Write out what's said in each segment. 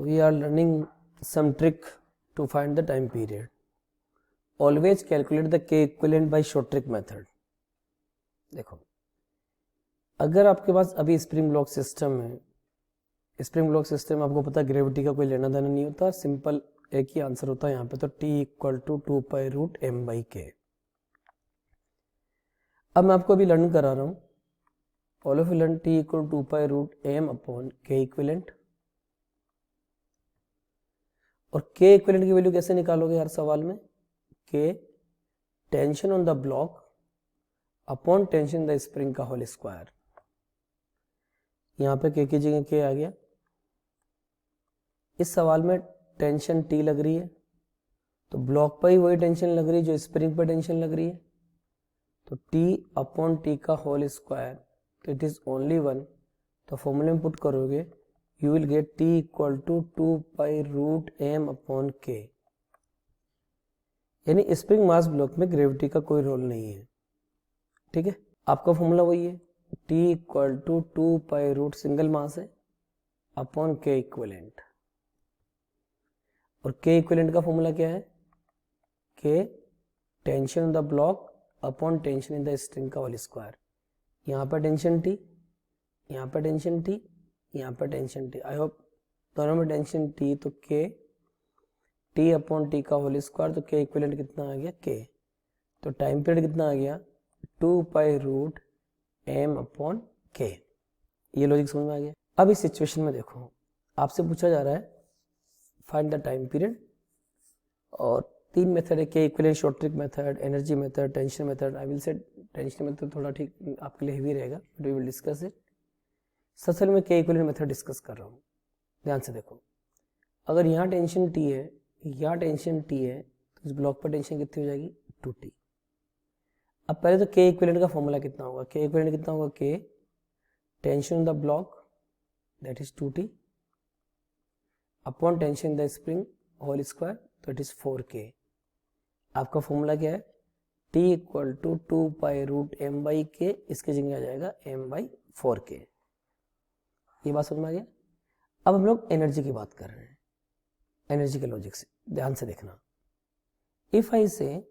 we are learning some trick to find the time period. Always calculate the K equivalent by short trick method. देखो, अगर आपके पास अभी spring block system है, spring block system आपको पता है gravity का कोई लेना देना नहीं होता, सिंपल एक ही आंसर होता है यहाँ पे, तो T इक्वल टू 2π√m/k। अब मैं आपको अभी लर्न करा रहा हूँ, all of you learn T equal to 2π√m/k equivalent. और K इक्विवेलेंट की वैल्यू कैसे निकालोगे हर सवाल में? K tension on the block upon tension the spring का होल स्क्वायर। यहाँ पे K की जगह K आ गया। इस सवाल में टेंशन T लग रही है, तो ब्लॉक पर ही वही टेंशन लग रही है जो स्प्रिंग पर टेंशन लग रही है, तो T अपॉन T का होल स्क्वायर, तो इट इज ओनली 1। तो फॉर्मूले में पुट करोगे, you will get T equal to 2π√m/k। यानी स्प्रिंग मास ब्लॉक में ग्रेविटी का कोई रोल नहीं है। ठीक है, आपका फॉर्मूला वही है, T इक्वल टू 2π सिंगल मास है अपॉन K इक्विवेलेंट। और K इक्विवेलेंट का फॉर्मूला क्या है? K tension on the block upon tension in the string का होल स्क्वायर। यहाँ पर टेंशन T, यहाँ पर टेंशन T, यहाँ पर टेंशन T। आई होप दोनों में टेंशन T, तो K T अपॉन T का होल स्क्वायर, तो K इक्विवेलेंट कितना आ गया? K। तो टाइम पीरियड कितना आ गया? 2π√m/k। ये लॉजिक समझ में आ गया। अब इस सिचुएशन में देखो, आपसे पूछा जा रहा है फाइंड द टाइम पीरियड, और तीन मेथड है, K equivalent, short trick method, energy method, tension method. I will say tension method थोड़ा ठीक आपके लिए हेवी रहेगा, but we will discuss it. सबसे में K इक्विवेलेंट मेथड डिस्कस कर रहा हूँ, ध्यान से देखो। अगर यहाँ टेंशन T है, यहाँ टेंशन T है, तो इस ब्लॉक पर टेंशन कितनी हो जाएगी? 2T। अब पहले तो K इक्विवेलेंट का फॉर्मूला कितना होगा? K इक्विवेलेंट कितना होगा? K tension on the block that is 2T upon tension the spring whole square, तो इट इज 4K। आपका फॉर्मूला क्या है? T इक्वल टू 2π√m/k, इसकी जगह आ जाएगा m/4K। ये बात समझ में आ गया। अब हम लोग एनर्जी की बात कर रहे हैं, एनर्जी के लॉजिक से ध्यान से देखना। इफ आई से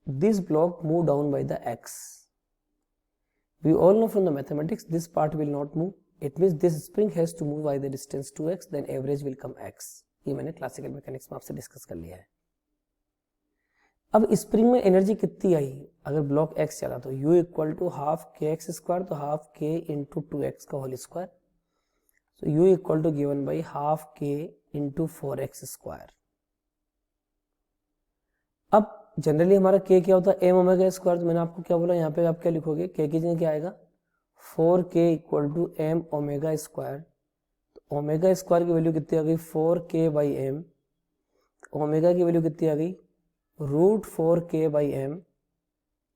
this block move down by the x, we all know from the mathematics this part will not move, it means this spring has to move by the distance 2x, then average will come x। ये मैंने classical mechanics में आपसे discuss कर लिया है। अब spring में energy कितनी आई? अगर ब्लॉक x चला तो u equal to half kx², तो हाफ k इंटू 2x का whole square, so u equal to given by half k into 4x²। अब जनरली हमारा K क्या होता है? m⍵²। तो मैंने आपको क्या बोला, यहाँ पे आप क्या लिखोगे? K की जगह क्या आएगा? 4K equal to m⍵²। तो ω² की वैल्यू कितनी आ गई? 4K/m। ओमेगा की वैल्यू कितनी आ गई? √4K/m।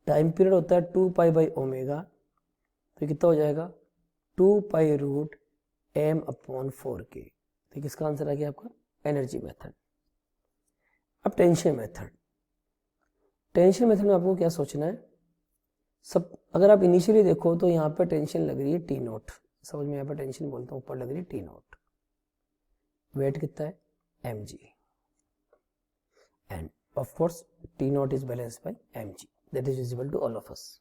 टाइम पीरियड होता है 2π/ω, तो कितना हो जाएगा? 2π√m/4K। तो किसका आंसर आ गया आपका? Energy method. अब टेंशन मेथड। टेंशन मेथड में आपको क्या सोचना है? सब अगर आप इनिशियली देखो तो यहाँ पर टेंशन लग रही है T0, समझ में, यहाँ पर टेंशन बोलता हूँ, ऊपर लग रही है T0। वेट कितना है? mg, and of course T0 is balanced by mg, that is visible to all of us.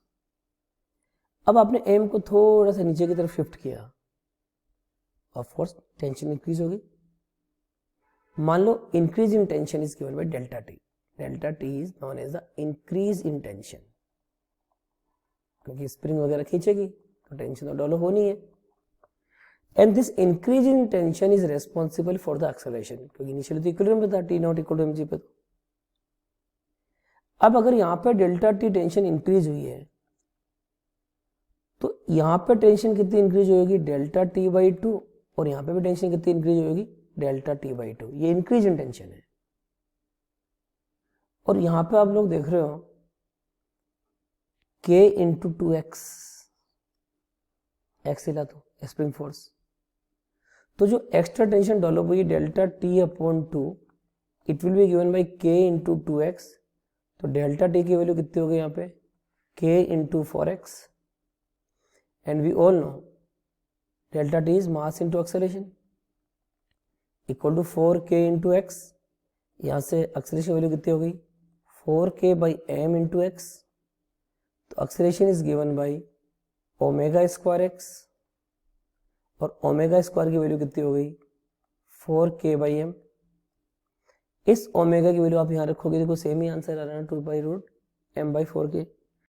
अब आपने m को थोड़ा सा नीचे की तरफ शिफ्ट किया, ऑफ कोर्स टेंशन इंक्रीज होगी। मान लो increase in tension is given by delta T. Delta T is known as the increase in tension, क्योंकि स्प्रिंग वगैरह खींचेगी तो टेंशन तो डेवलप होनी है। And this increase in tension is responsible for the acceleration, क्योंकि इनिशियली तो equilibrium पे था T0 इक्वल टू mg पे। तो अब अगर यहाँ पे डेल्टा टी टेंशन इंक्रीज हुई है, तो यहाँ पे टेंशन कितनी इंक्रीज होगी? Delta T/2। और यहाँ पे भी टेंशन कितनी इंक्रीज होगी? Delta T/2। ये इंक्रीज इन टेंशन है। और यहाँ पे आप लोग देख रहे हो K इंटू 2x, x हिला तो स्प्रिंग फोर्स, तो जो एक्स्ट्रा टेंशन डेवलप हुई delta T/2, it will be given by K into 2x। तो डेल्टा T की वैल्यू कितनी हो गई यहाँ पे? K into 4x, and we all know delta T is mass into acceleration. Equal to 4k into x, यहाँ से acceleration value कितनी हो गई 4k by m into x, तो acceleration is given by omega square x, और omega square की value कितनी हो गई 4k बाई एम। इस ओमेगा की वैल्यू आप यहाँ रखोगे, देखो सेम ही आंसर आ रहा है 2 by root M by 4k।